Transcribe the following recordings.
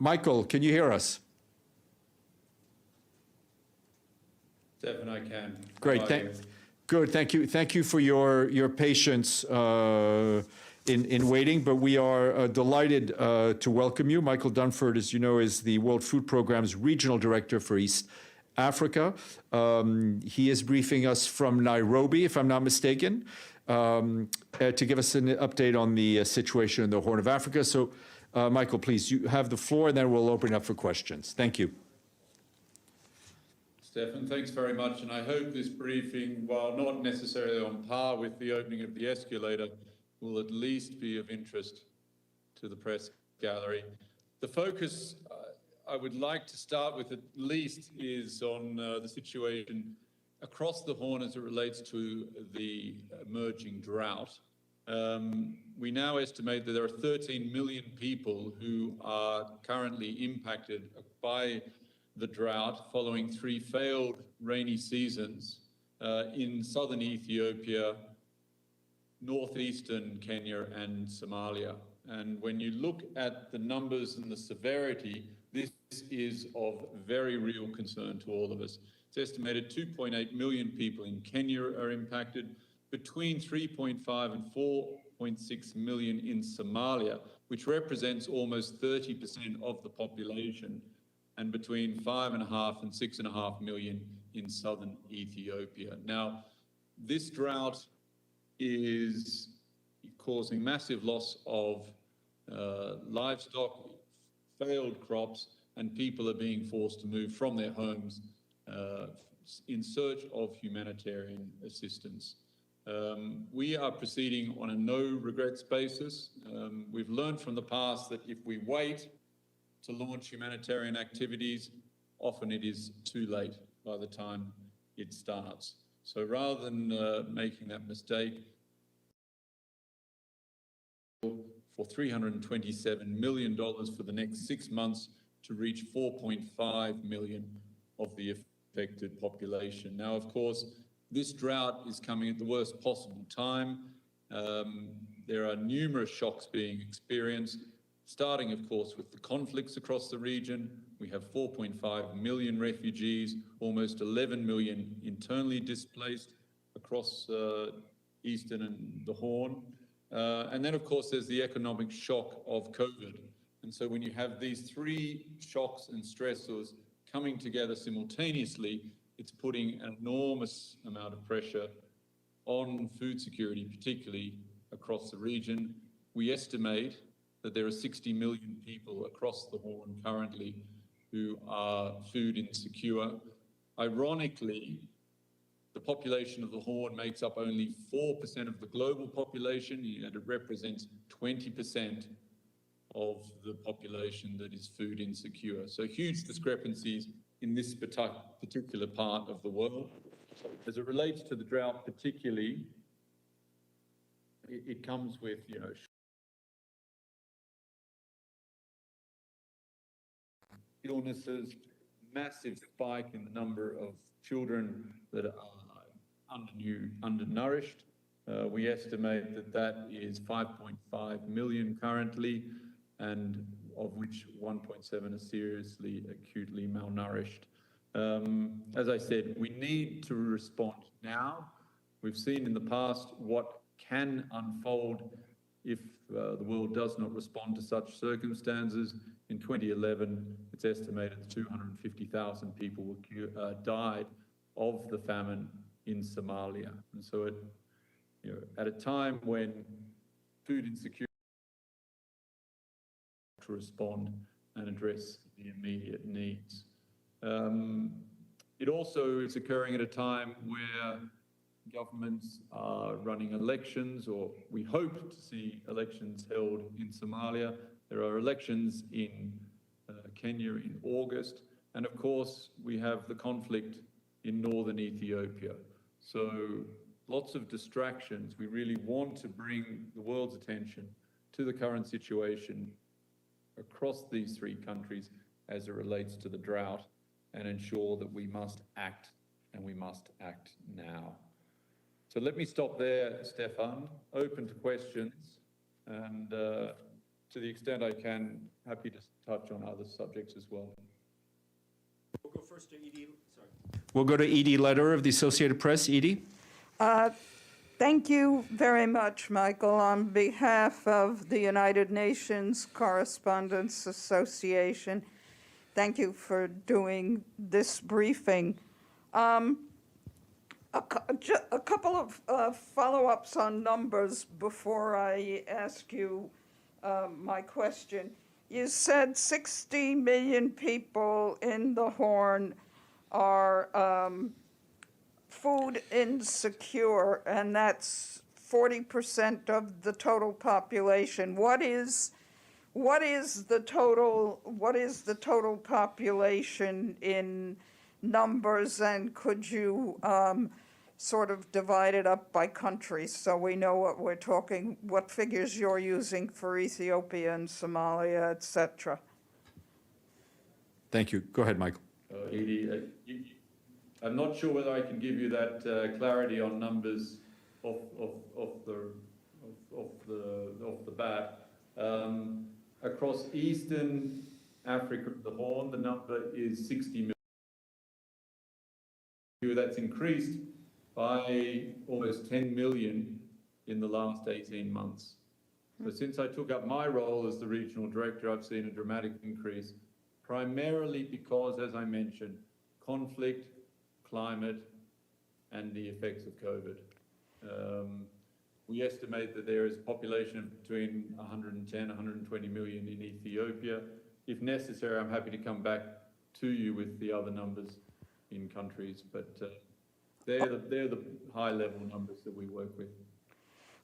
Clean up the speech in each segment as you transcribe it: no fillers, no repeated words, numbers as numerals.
Michael, can you hear us? Stefan, I can. Great. Good. Thank you. Thank you for your patience in waiting. But we are delighted to welcome you. Michael Dunford, as you know, is the World Food Programme's Regional Director for East Africa. He is briefing us from Nairobi, if I'm not mistaken, to give us an update on the situation in the Horn of Africa. So, Michael, please, you have the floor, and then we'll open up for questions. Thank you. Stefan, thanks very much. And I hope this briefing, while not necessarily on par with the opening of the escalator, will at least be of interest to the press gallery. The focus I would like to start with at least is on the situation across the Horn as it relates to the emerging drought. We now estimate that there are 13 million people who are currently impacted by the drought following 3 failed rainy seasons in southern Ethiopia, northeastern Kenya and Somalia. And when you look at the numbers and the severity, this is of very real concern to all of us. It's estimated 2.8 million people in Kenya are impacted, between 3.5 and 4.6 million in Somalia, which represents almost 30% of the population, and between 5.5 and 6.5 million in southern Ethiopia. Now, this drought is causing massive loss of livestock, failed crops, and people are being forced to move from their homes in search of humanitarian assistance. We are proceeding on a no-regrets basis. We've learned from the past that if we wait to launch humanitarian activities, often it is too late by the time it starts. So rather than making that mistake, for $327 million for the next 6 months to reach 4.5 million of the affected population. Now, of course, this drought is coming at the worst possible time. There are numerous shocks being experienced, starting, of course, with the conflicts across the region. We have 4.5 million refugees, almost 11 million internally displaced across Eastern and the Horn. And then, of course, there's the economic shock of COVID. And so when you have these 3 shocks and stressors coming together simultaneously, it's putting an enormous amount of pressure on food security, particularly across the region. We estimate that there are 60 million people across the Horn currently who are food insecure. Ironically, the population of the Horn makes up only 4% of the global population, and it represents 20% of the population that is food insecure. So huge discrepancies in this particular part of the world. As it relates to the drought particularly, it comes with, illnesses, massive spike in the number of children that are undernourished. We estimate that that is 5.5 million currently, and of which 1.7 are seriously acutely malnourished. As I said, we need to respond now. We've seen in the past what can unfold if the world does not respond to such circumstances. In 2011, it's estimated that 250,000 people died of the famine in Somalia. And so at a time when food insecurity to respond and address the immediate needs. It also is occurring at a time where governments are running elections, or we hope to see elections held in Somalia. There are elections in Kenya in August, and of course we have the conflict in northern Ethiopia. So lots of distractions. We really want to bring the world's attention to the current situation across these 3 countries as it relates to the drought, and ensure that we must act, and we must act now. So let me stop there, Stefan, open to questions, and to the extent I can, happy to touch on other subjects as well. We'll go first to Edie. Sorry. We'll go to Edie Lederer of the Associated Press. Edie? Thank you very much, Michael. On behalf of the United Nations Correspondents Association, thank you for doing this briefing. A couple of follow-ups on numbers before I ask you my question. You said 60 million people in the Horn are food insecure, and that's 40% of the total population. What is the total population in numbers, and could you sort of divide it up by countries so we know what we're talking, what figures you're using for Ethiopia and Somalia, et cetera? Thank you. Go ahead, Michael. Edie, I'm not sure whether I can give you that clarity on numbers off the bat. Across Eastern Africa, the Horn, the number is 60 million. That's increased by almost 10 million in the last 18 months. So since I took up my role as the regional director, I've seen a dramatic increase, primarily because, as I mentioned, conflict, climate, and the effects of COVID. We estimate that there is a population of between 110, 120 million in Ethiopia. If necessary, I'm happy to come back to you with the other numbers in countries, but they're the high-level numbers that we work with.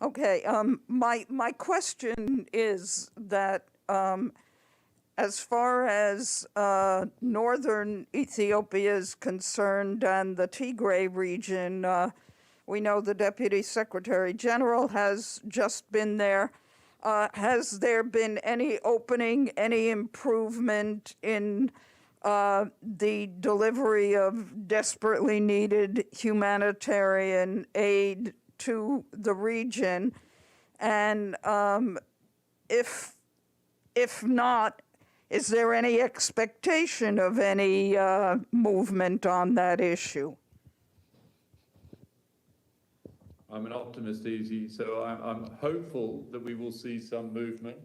Okay, my question is that as far as northern Ethiopia is concerned and the Tigray region, we know the Deputy Secretary General has just been there. Has there been any opening, any improvement in the delivery of desperately needed humanitarian aid to the region? And if not, is there any expectation of any movement on that issue? I'm an optimist, Easy, so I'm hopeful that we will see some movement.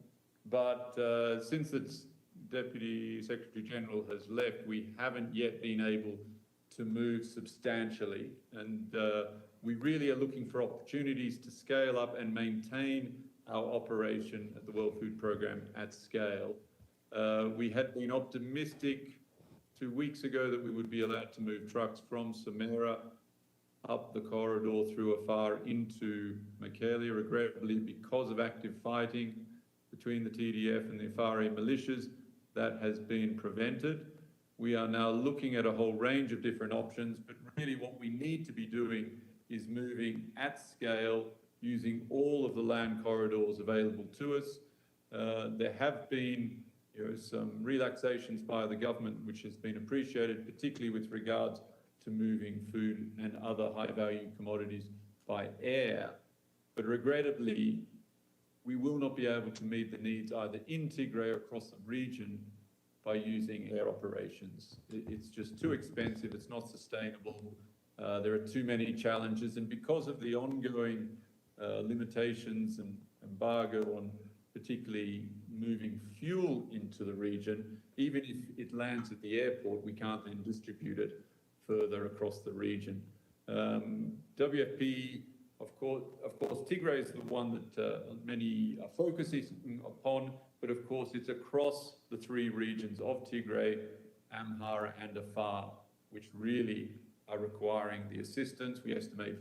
But since the Deputy Secretary General has left, we haven't yet been able to move substantially. And we really are looking for opportunities to scale up and maintain our operation at the World Food Programme at scale. We had been optimistic 2 weeks ago that we would be allowed to move trucks from Samara up the corridor through Afar into Mekelle. Regrettably, because of active fighting between the TDF and the Afari militias, that has been prevented. We are now looking at a whole range of different options, but really what we need to be doing is moving at scale using all of the land corridors available to us. There have been some relaxations by the government, which has been appreciated, particularly with regards to moving food and other high-value commodities by air. But regrettably, we will not be able to meet the needs either in Tigray or across the region by using air operations. It's just too expensive, it's not sustainable. There are too many challenges, and because of the ongoing limitations and embargo on particularly moving fuel into the region, even if it lands at the airport, we can't then distribute it further across the region. WFP, of course, Tigray is the one that many are focusing upon, but of course it's across the three regions of Tigray, Amhara and Afar, which really are requiring the assistance. We estimate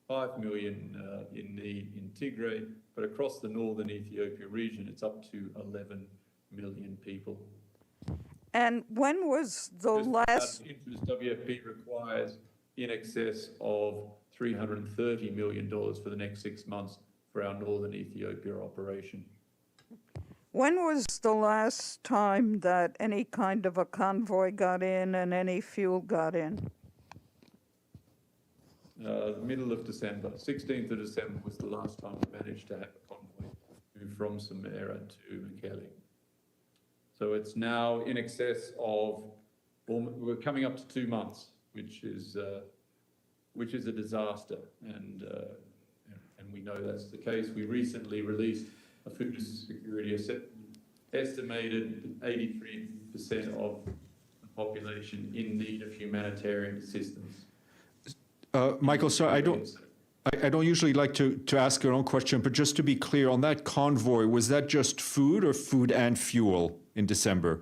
5 million in need in Tigray, but across the northern Ethiopia region, it's up to 11 million people. And when was the last... Interest WFP requires in excess of $330 million for the next 6 months for our northern Ethiopia operation. When was the last time that any kind of a convoy got in and any fuel got in? Middle of December, 16th of December was the last time we managed to have a convoy from Samera to Mekelle. So it's now in excess of, we're coming up to 2 months, which is a disaster, and we know that's the case. We recently released a food security estimated 83% of the population in need of humanitarian assistance. Michael, sorry, I don't usually like to ask your own question, but just to be clear, on that convoy, was that just food or food and fuel in December?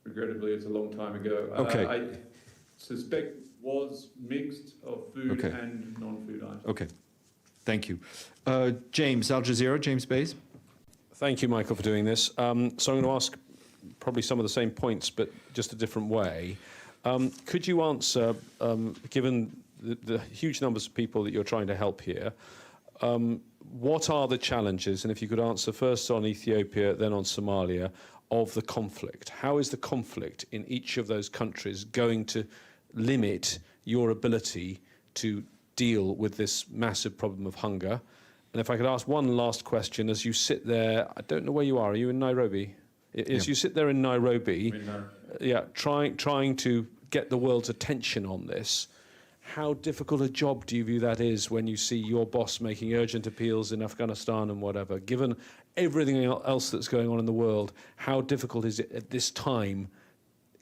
Regrettably, it's a long time ago. Okay. I suspect it was mixed of food and non-food items. Okay, thank you. James, Al Jazeera, James Bays. Thank you, Michael, for doing this. So I'm going to ask probably some of the same points, but just a different way. Could you answer, given the huge numbers of people that you're trying to help here, what are the challenges? And if you could answer first on Ethiopia, then on Somalia, of the conflict. How is the conflict in each of those countries going to limit your ability to deal with this massive problem of hunger? And if I could ask one last question, as you sit there, I don't know where you are you in Nairobi? As you sit there in Nairobi, trying to get the world's attention on this, how difficult a job do you view that is when you see your boss making urgent appeals in Afghanistan and whatever? Given everything else that's going on in the world, how difficult is it at this time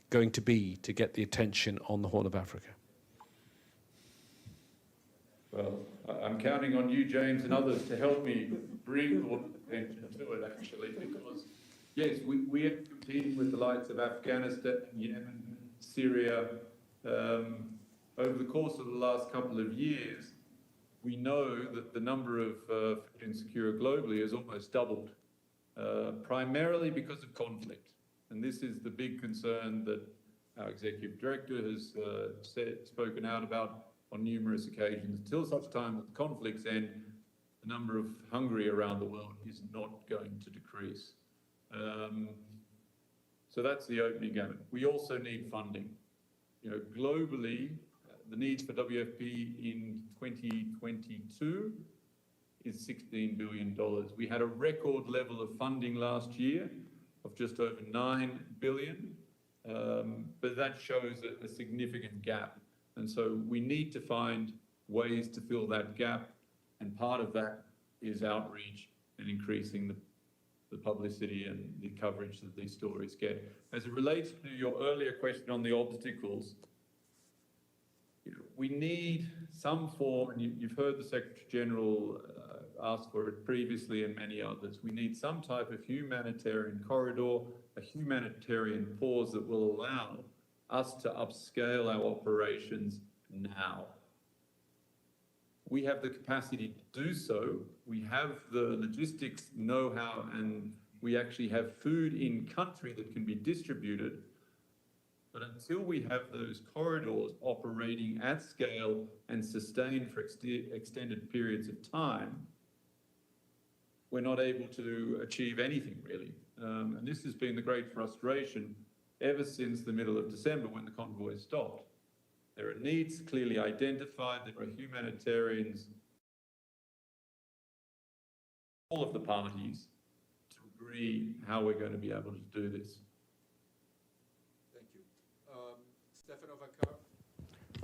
going to be to get the attention on the Horn of Africa? Well, I'm counting on you, James, and others to help me bring more attention to it, actually, because, yes, we are competing with the likes of Afghanistan, Yemen, Syria. Over the course of the last couple of years, we know that the number of food insecure globally has almost doubled, primarily because of conflict. And this is the big concern that our executive director has spoken out about on numerous occasions. Until such time that the conflicts end, the number of hungry around the world is not going to decrease. So that's the opening gamut. We also need funding. You know, globally, the needs for WFP in 2022 is $16 billion. We had a record level of funding last year of just over $9 billion, but that shows a significant gap. And so we need to find ways to fill that gap, and part of that is outreach and increasing the publicity and the coverage that these stories get. As it relates to your earlier question on the obstacles, we need some form, and you've heard the Secretary General ask for it previously and many others. We need some type of humanitarian corridor, a humanitarian pause that will allow us to upscale our operations now. We have the capacity to do so. We have the logistics know-how, and we actually have food in country that can be distributed. But until we have those corridors operating at scale and sustained for extended periods of time, we're not able to achieve anything, really. And this has been the great frustration ever since the middle of December when the convoy stopped. There are needs clearly identified. There are humanitarians, all of the parties, to agree how we're going to be able to do this.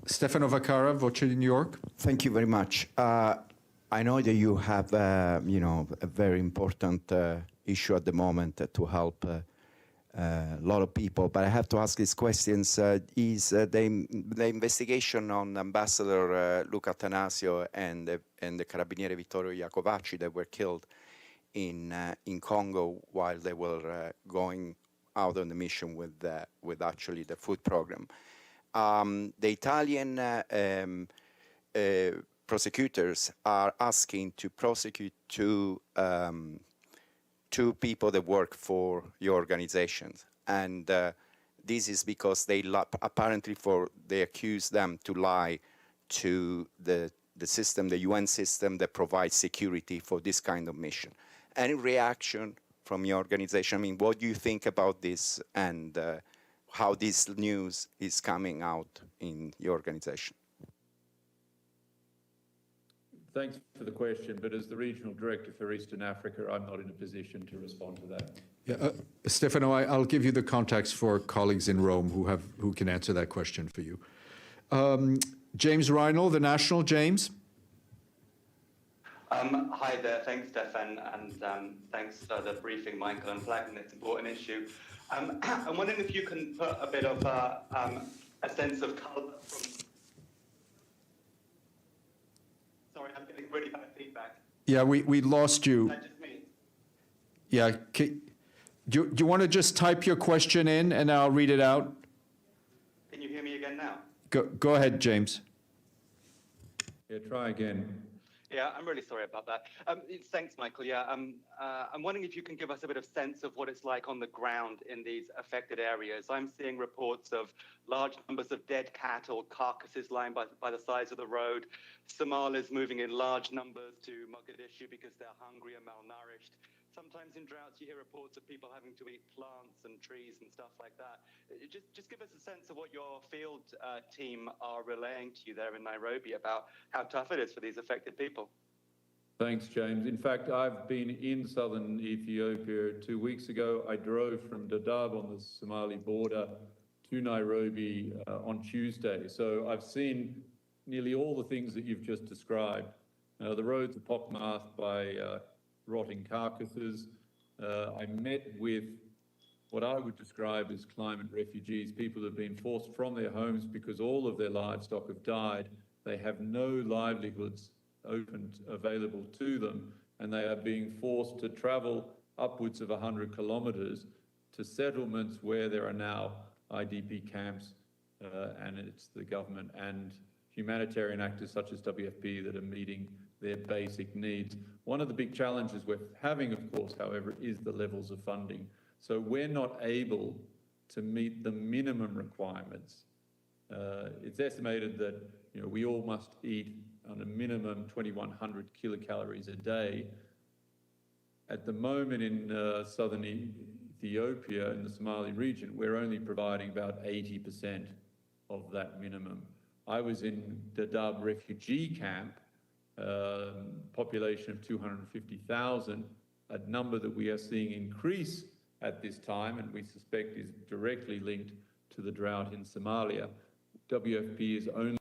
Stefano Vaccaro, Voce di New York. Thank you very much. I know that you have, a very important issue at the moment to help a lot of people, but I have to ask these questions. Is the investigation on Ambassador Luca Attanasio and the Carabiniere Vittorio Iacovacci that were killed in Congo while they were going out on the mission with actually the food program. The Italian prosecutors are asking to prosecute two people that work for your organizations, and this is because they apparently they accuse them to lie to the system, the UN system that provides security for this kind of mission. Any reaction from your organization? I mean, what do you think about this, and how this news is coming out in your organization? Thanks for the question, but as the Regional Director for Eastern Africa, I'm not in a position to respond to that. Yeah, Stefano, I'll give you the contacts for colleagues in Rome who can answer that question for you. James Reinl, the National. James? Hi there. Thanks, Stefan, and thanks for the briefing, Michael, and flagging this important issue. I'm wondering if you can put a bit of a sense of colour from... Sorry, I'm getting really bad feedback. Yeah, we lost you. Is that just me? Yeah, do you want to just type your question in and I'll read it out? Can you hear me again now? Go ahead, James. Yeah, try again. Yeah, I'm really sorry about that. Thanks, Michael. Yeah, I'm wondering if you can give us a bit of sense of what it's like on the ground in these affected areas. I'm seeing reports of large numbers of dead cattle, carcasses lying by the sides of the road, Somalis moving in large numbers to Mogadishu because they're hungry and malnourished. Sometimes in droughts, you hear reports of people having to eat plants and trees and stuff like that. Just give us a sense of what your field team are relaying to you there in Nairobi about how tough it is for these affected people. Thanks, James. In fact, I've been in southern Ethiopia 2 weeks ago. I drove from Dadaab on the Somali border to Nairobi on Tuesday. So I've seen nearly all the things that you've just described. The roads are pockmarked by rotting carcasses. I met with what I would describe as climate refugees, people who have been forced from their homes because all of their livestock have died. They have no livelihoods available to them, and they are being forced to travel upwards of 100 kilometers to settlements where there are now IDP camps, and it's the government and humanitarian actors such as WFP that are meeting their basic needs. One of the big challenges we're having, of course, however, is the levels of funding. So we're not able to meet the minimum requirements. It's estimated that we all must eat on a minimum 2,100 kilocalories a day. At the moment in southern Ethiopia, in the Somali region, we're only providing about 80% of that minimum. I was in Dadaab refugee camp, population of 250,000, a number that we are seeing increase at this time, and we suspect is directly linked to the drought in Somalia. WFP is only